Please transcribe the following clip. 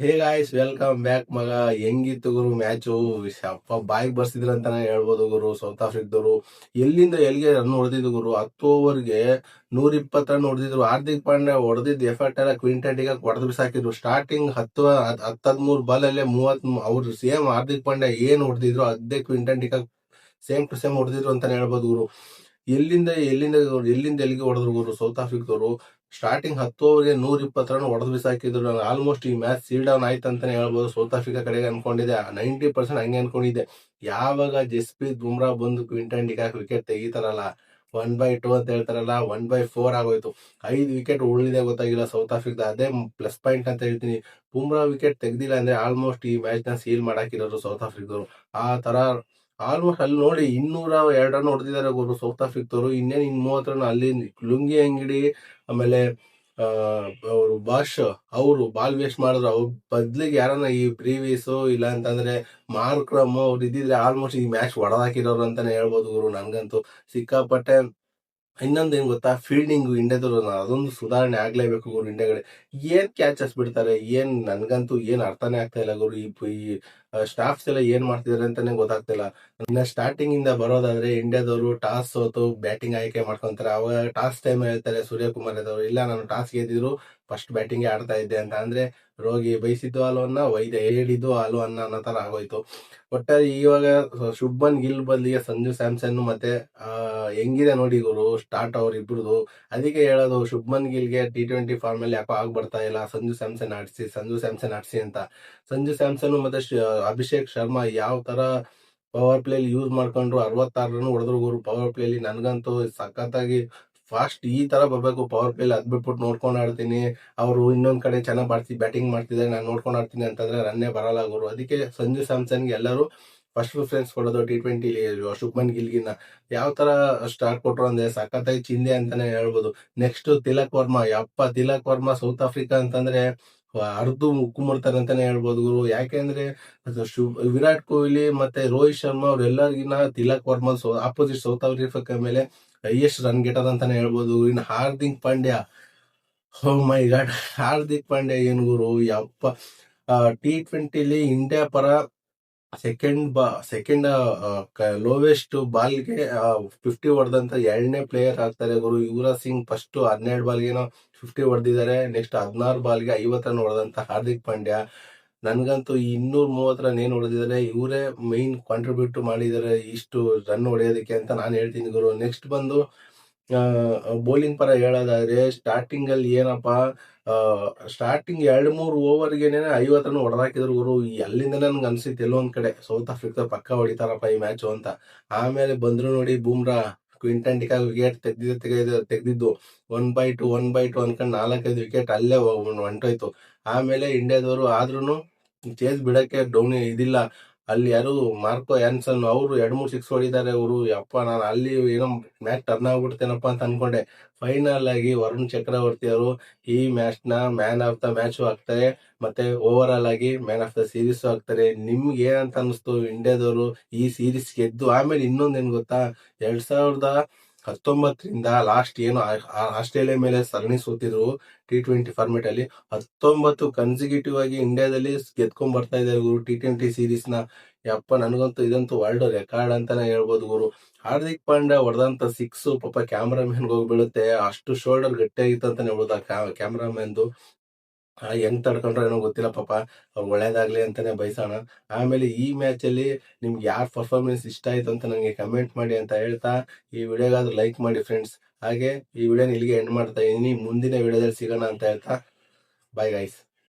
Hey guys, welcome back ಮಗ. ಹೆಂಗಿತ್ತು ಗುರು match? ಅಪ್ಪ ಬಾಯಿಗೆ ಬರ್ಸಿದ್ರು ಅಂತಾನೆ ಹೇಳ್ಬೋದು ಗುರು. ಸೌತ್ ಆಫ್ರಿಕದವರು ಎಲ್ಲಿಂದ ಎಲ್ಲಿಗೆ ರನ್ ಹೊಡೆದಿದ್ದು ಗುರು. 10 ಓವರ್ಗೆ 120 ರನ್ ಹೊಡೆದಿದ್ರು. ಹಾರ್ದಿಕ್ ಪಾಂಡ್ಯ ಹೊಡೆದಿದ್ದು ಎಫರ್ಟ್ ಎಲ್ಲ ಕ್ವಿಂಟೆಂಟಿಗೆ ಹೊಡೆದು ಬಿಸಾಕಿದ್ರು. ಸ್ಟಾರ್ಟಿಂಗ್ 13 ಬಾಲಲ್ಲೇ 30 ಅವ್ರು ಸೇಮ್ ಹಾರ್ದಿಕ್ ಪಾಂಡ್ಯ ಏನು ಹೊಡೆದಿದ್ರು ಅದೇ ಕ್ವಿಂಟೆಂಟಿಗೆ ಸೇಮ್ ಟು ಸೇಮ್ ಹೊಡೆದಿದ್ರು ಅಂತಾನೆ ಹೇಳ್ಬೋದು ಗುರು. ಎಲ್ಲಿಂದ ಎಲ್ಲಿಂದ ಎಲ್ಲಿಂದ ಎಲ್ಲಿಗೆ ಹೊಡೆದ್ರು ಗುರು ಸೌತ್ ಆಫ್ರಿಕದವರು. ಸ್ಟಾರ್ಟಿಂಗ್ 10 ಓವರ್ಗೆ 120 ರನ್ ಹೊಡೆದು ಬಿಸಾಕಿದ್ರು. ನಾನು ಆಲ್ಮೋಸ್ಟ್ ಈ ಮ್ಯಾಚ್ ಸೀಲ್ ಡೌನ್ ಆಯ್ತು ಅಂತಾನೆ ಹೇಳ್ಬೋದು. ಸೌತ್ ಆಫ್ರಿಕಾ ಕಡೆಗೆ ಅನ್ಕೊಂಡಿದ್ದೆ, 90% ಹಂಗೆ ಅನ್ಕೊಂಡಿದ್ದೆ. ಯಾವಾಗ ಜಸ್ಪ್ರೀತ್ ಬುಮ್ರಾ ಬಂದು ಕ್ವಿಂಟನ್ ಡಿಕಾಕ್ ವಿಕೆಟ್ ತೆಗಿತಾರಲ್ಲ, 1/2 ಅಂತ ಹೇಳ್ತಾರಲ್ಲ, 1/4 ಆಗೋಯ್ತು. 5 ವಿಕೆಟ್ ಉಳಿದೆ ಗೊತ್ತಾಗಿಲ್ಲ ಸೌತ್ ಆಫ್ರಿಕಾ. ಅದೇ ಪ್ಲಸ್ ಪಾಯಿಂಟ್ ಅಂತ ಹೇಳ್ತೀನಿ. ಬುಮ್ರಾ ವಿಕೆಟ್ ತೆಗ್ದಿಲ್ಲ ಅಂದ್ರೆ ಆಲ್ಮೋಸ್ಟ್ ಈ ಮ್ಯಾಚ್ ನ ಸೀಲ್ ಮಾಡಾಕಿರೋರು ಸೌತ್ ಆಫ್ರಿಕದವರು. ಆ ತರ ಆಲ್ಮೋಸ್ಟ್ ಅಲ್ಲಿ ನೋಡಿ 202 ರನ್ ಹೊಡೆದಿದ್ದಾರೆ ಗುರು ಸೌತ್ ಆಫ್ರಿಕದವರು. ಇನ್ನೇನು 30 ರನ್ ಅಲ್ಲಿ ಲುಂಗಿ ಅಂಗಡಿ ಆಮೇಲೆ ಅವರು ಬಾಷ್ ಅವರು ಬಾಲ್ ವೇಸ್ಟ್ ಮಾಡಿದ್ರು. ಅವ್ರ ಬದ್ಲಿಗೆ ಯಾರನ್ನ ಈ ಪ್ರೀವಿಯಸ್ ಇಲ್ಲ ಅಂತಂದ್ರೆ ಮಾರ್ಕ್ರಮ್ ಅವ್ರು ಇದ್ದಿದ್ರೆ ಆಲ್ಮೋಸ್ಟ್ ಈ ಮ್ಯಾಚ್ ಹೊಡೆದಾಕಿರೋರು ಅಂತಾನೆ ಹೇಳ್ಬೋದು ಗುರು. ನನ್ಗಂತೂ ಸಿಕ್ಕಾಪಟ್ಟೆ. ಇನ್ನೊಂದು ಏನ್ ಗೊತ್ತಾ, ಫೀಲ್ಡಿಂಗ್ ಇಂಡಿಯಾದವ್ರು ಅದೊಂದು ಸುಧಾರಣೆ ಆಗ್ಲೇಬೇಕು ಗುರು. ಇಂಡಿಯಾಗಡೆ ಏನ್ ಕ್ಯಾಚಸ್ ಬಿಡ್ತಾರೆ, ನನ್ಗಂತೂ ಏನ್ ಅರ್ಥನೇ ಆಗ್ತಾ ಇಲ್ಲ ಗುರು. ಈ ಸ್ಟಾಫ್ಸ್ ಎಲ್ಲ ಏನ್ ಮಾಡ್ತಿದಾರೆ ಅಂತಾನೆ ಗೊತ್ತಾಗ್ತಾ ಇಲ್ಲ. ಇನ್ನ ಸ್ಟಾರ್ಟಿಂಗ್ ಇಂದ ಬರೋದಾದ್ರೆ ಇಂಡಿಯಾದವರು ಟಾಸ್ ಸೋತು ಬ್ಯಾಟಿಂಗ್ ಆಯ್ಕೆ ಮಾಡ್ಕೊಂತಾರೆ. ಅವಾಗ ಟಾಸ್ ಟೈಮ್ ಹೇಳ್ತಾರೆ ಸೂರ್ಯಕುಮಾರ್ ಯಾದವ್, ಇಲ್ಲ ನಾನು ಟಾಸ್ ಗೆದ್ದಿದ್ರು ಫಸ್ಟ್ ಬ್ಯಾಟಿಂಗ್ ಆಡ್ತಾ ಇದ್ದೆ ಅಂತ. ಅಂದ್ರೆ ರೋಗಿ ಬೈಸಿದ್ದು ಹಾಲು ಅನ್ನ, ವೈದ್ಯ ಹೇಳಿದ್ದು ಹಾಲು ಅನ್ನೋ ತರ ಆಗೋಯ್ತು. ಒಟ್ಟಾರೆ ಇವಾಗ ಶುಭ್ಮನ್ ಗಿಲ್ ಬದಲಿಗೆ ಸಂಜು ಸ್ಯಾಮ್ಸನ್ ಮತ್ತೆ ಹೆಂಗಿದೆ ನೋಡಿ ಗುರು ಸ್ಟಾರ್ಟ್ ಅವ್ರ ಇಬ್ರದು. ಅದಕ್ಕೆ ಹೇಳೋದು ಶುಭ್ಮನ್ ಗಿಲ್ಗೆ T20 ಫಾರ್ಮ್ ಅಲ್ಲಿ ಯಾಕೋ ಆಗ್ ಬರ್ತಾ ಇಲ್ಲ. ಸಂಜು ಸ್ಯಾಮ್ಸನ್ ಆಡ್ಸಿ ಅಂತ. ಸಂಜು ಸ್ಯಾಮ್ಸನ್ ಮತ್ತೆ ಅಭಿಷೇಕ್ ಶರ್ಮಾ ಯಾವ ತರ ಪವರ್ ಪ್ಲೇಲಿ ಯೂಸ್ ಮಾಡ್ಕೊಂಡ್ರು. 66 ರನ್ ಹೊಡೆದ್ರು ಗುರು ಪವರ್ ಪ್ಲೇಲಿ. ನನ್ಗಂತೂ ಸಖತ್ತಾಗಿ ಫಾಸ್ಟ್ ಈ ತರ ಬರ್ಬೇಕು ಪವರ್ ಪ್ಲೇಲಿ. ಅದ್ ಬಿಟ್ಬಿಟ್ಟು ನೋಡ್ಕೊಂಡು ಆಡ್ತೀನಿ, ಅವರು ಇನ್ನೊಂದ್ ಕಡೆ ಚೆನ್ನಾಗಿ ಬ್ಯಾಟಿಂಗ್ ಮಾಡ್ತಿದ್ದಾರೆ, ನಾನು ನೋಡ್ಕೊಂಡು ಆಡ್ತೀನಿ ಅಂತಂದ್ರೆ ರನ್ನೇ ಬರಲ್ಲ ಗುರು. ಅದಕ್ಕೆ ಸಂಜು ಸ್ಯಾಮ್ಸನ್ಗೆ ಎಲ್ಲರೂ ಫಸ್ಟ್ ಪ್ರಿಫರೆನ್ಸ್ ಕೊಡೋದು T20 ಶುಭ್ಮನ್ ಗಿಲ್ಗಿನ. ಯಾವ ತರ ಸ್ಟಾರ್ಟ್ ಕೊಟ್ರು ಅಂದ್ರೆ ಸಖತ್ತಾಗಿ ಚಿಂದೆ ಅಂತಾನೆ ಹೇಳ್ಬೋದು. Next Tilak Varma. Tilak Varma South Africa ಅಂತಂದ್ರೆ ಅರ್ದು ಉಕ್ಕು ಮುಡ್ತಾರೆ ಅಂತಾನೆ ಹೇಳ್ಬೋದು ಗುರು. ಯಾಕೆಂದ್ರೆ ವಿರಾಟ್ ಕೊಹ್ಲಿ ಮತ್ತೆ ರೋಹಿತ್ ಶರ್ಮಾ ಅವ್ರೆಲ್ಲರಿಗಿನ Tilak Varma opposite South Africa ಮೇಲೆ ಹೈಯೆಸ್ಟ್ ರನ್ ಗೆಟರ್ ಅಂತಾನೆ ಹೇಳ್ಬೋದು. ಇನ್ನು Hardik Pandya, oh my God, Hardik Pandya ಏನ್ ಗುರು. T20 ಇಂಡಿಯಾ ಪರ ಸೆಕೆಂಡ್ ಲೋವೆಸ್ಟ್ ಬಾಲ್ಗೆ 50 ಹೊಡೆದಂತ 2ನೇ ಪ್ಲೇಯರ್ ಆಗ್ತಾರೆ ಗುರು. ಯುವರಾಜ್ ಸಿಂಗ್ ಫಸ್ಟ್ 12 ಬಾಲ್ಗೇನೋ 50 ಹೊಡೆದಿದ್ದಾರೆ. ನೆಕ್ಸ್ಟ್ 16 ಬಾಲ್ಗೆ 50 ರನ್ ಹೊಡೆದಂತ ಹಾರ್ದಿಕ್ ಪಾಂಡ್ಯ. ನನ್ಗಂತೂ 230 ರನ್ ಏನ್ ಹೊಡೆದಿದ್ದಾರೆ ಇವರೇ ಮೈನ್ ಕಾಂಟ್ರಿಬ್ಯೂಟ್ ಮಾಡಿದ್ದಾರೆ ಇಷ್ಟು ರನ್ ಹೊಡೆಯೋದಕ್ಕೆ ಅಂತ ನಾನು ಹೇಳ್ತೀನಿ ಗುರು. ನೆಕ್ಸ್ಟ್ ಬಂದು ಬೌಲಿಂಗ್ ಪರ ಹೇಳೋದಾದ್ರೆ ಸ್ಟಾರ್ಟಿಂಗ್ ಅಲ್ಲಿ ಏನಪ್ಪಾ, ಸ್ಟಾರ್ಟಿಂಗ್ 2-3 ಓವರ್ಗೆನೆ 50 ರನ್ ಹೊಡೆದಾಕಿದ್ರು ಗುರು. ಅಲ್ಲಿಂದ ನನ್ಗೆ ಅನ್ಸಿತ್ತು ಎಲ್ಲೊಂದ್ ಕಡೆ ಸೌತ್ ಆಫ್ರಿಕಾ ಪಕ್ಕ ಹೊಡಿತಾರಪ್ಪ ಈ ಮ್ಯಾಚ್ ಅಂತ. ಆಮೇಲೆ ಬಂದ್ರು ನೋಡಿ ಬೂಮ್ರಾ, ಕ್ವಿಂಟನ್ ಡಿಕಾಕ್ ವಿಕೆಟ್ ತೆಗ್ದಿದ್ದು 1/2 ಅನ್ಕೊಂಡ್ 4-5 ವಿಕೆಟ್ ಅಲ್ಲೇ ಹೊಂಟೋಯ್ತು. ಆಮೇಲೆ ಇಂಡಿಯಾದವರು ಆದ್ರೂನು ಚೇಸ್ ಬಿಡಕ್ಕೆ ಡೌನ್ ಇದಿಲ್ಲ. ಅಲ್ಲಿ ಯಾರು ಮಾರ್ಕೋ ಯಾನ್ಸನ್ ಅವರು 2-3 ಸಿಕ್ಸ್ ಹೊಡಿದ್ದಾರೆ ಅವರು. ಯಪ್ಪ, ನಾನು ಅಲ್ಲಿ ಏನೋ ಮ್ಯಾಚ್ ಟರ್ನ್ ಆಗ್ಬಿಡ್ತೇನಪ್ಪ ಅಂತ ಅನ್ಕೊಂಡೆ. ಫೈನಲ್ ಆಗಿ ವರುಣ್ ಚಕ್ರವರ್ತಿ ಅವರು ಈ ಮ್ಯಾಚ್ ನ ಮ್ಯಾನ್ ಆಫ್ ದ ಮ್ಯಾಚ್ ಆಗ್ತಾರೆ, ಮತ್ತೆ ಓವರ್ ಆಲ್ ಆಗಿ ಮ್ಯಾನ್ ಆಫ್ ದ ಸೀರೀಸ್ ಆಗ್ತಾರೆ. ನಿಮ್ಗೆ ಏನಂತ ಅನಿಸ್ತು ಇಂಡಿಯಾದವರು ಈ ಸೀರೀಸ್ ಗೆದ್ದು? ಆಮೇಲೆ ಇನ್ನೊಂದೇನ್ ಗೊತ್ತಾ, 2019ರಿಂದ ಲಾಸ್ಟ್ ಏನು ಆಸ್ಟ್ರೇಲಿಯಾ ಮೇಲೆ ಸರಣಿ ಸೋತಿದ್ರು T20 ಫಾರ್ಮೆಟ್ ಅಲ್ಲಿ, 19 ಕನ್ಸಿಕ್ಯೂಟಿವ್ ಆಗಿ ಇಂಡಿಯಾದಲ್ಲಿ ಗೆದ್ಕೊಂಡ್ ಬರ್ತಾ ಇದ್ದಾರೆ ಗುರು T20 ಸೀರೀಸ್ ನ. ಯಪ್ಪ, ನನಗಂತೂ ಇದಂತೂ ವರ್ಲ್ಡ್ ರೆಕಾರ್ಡ್ ಅಂತಾನೆ ಹೇಳ್ಬೋದು ಗುರು. ಹಾರ್ದಿಕ್ ಪಾಂಡ್ಯ ಹೊಡೆದಂತ ಸಿಕ್ಸ್ ಪಾಪ ಕ್ಯಾಮ್ರಾಮನ್ ಹೋಗಿ ಬೀಳುತ್ತೆ. ಅಷ್ಟು ಶೋಲ್ಡರ್ ಗಟ್ಟಿಯಾಗಿತ್ತು ಅಂತಾನೆ ಹೇಳ್ಬೋದು ಆ ಕ್ಯಾಮ್ರಾಮನ್ದು. ಹೆಂಗ್ ತಡ್ಕೊಂಡ್ರೆ ಏನೋ ಗೊತ್ತಿಲ್ಲ ಪಾಪ. ಅವ್ರು ಒಳ್ಳೇದಾಗ್ಲಿ ಅಂತಾನೆ ಬಯಸೋಣ. ಆಮೇಲೆ ಈ ಮ್ಯಾಚ್ ಅಲ್ಲಿ ನಿಮ್ಗೆ ಯಾರ್ ಪರ್ಫಾರ್ಮೆನ್ಸ್ ಇಷ್ಟ ಆಯ್ತು ಅಂತ ನನಗೆ ಕಮೆಂಟ್ ಮಾಡಿ ಅಂತ ಹೇಳ್ತಾ, ಈ ವಿಡಿಯೋಗಾದ್ರೂ ಲೈಕ್ ಮಾಡಿ ಫ್ರೆಂಡ್ಸ್. ಹಾಗೆ ಈ ವಿಡಿಯೋನ ಇಲ್ಲಿಗೆ ಎಂಡ್ ಮಾಡ್ತಾ ಇದೀನಿ. ಮುಂದಿನ ವಿಡಿಯೋದಲ್ಲಿ ಸಿಗೋಣ ಅಂತ ಹೇಳ್ತಾ, ಬಾಯ್ ಗೈಸ್.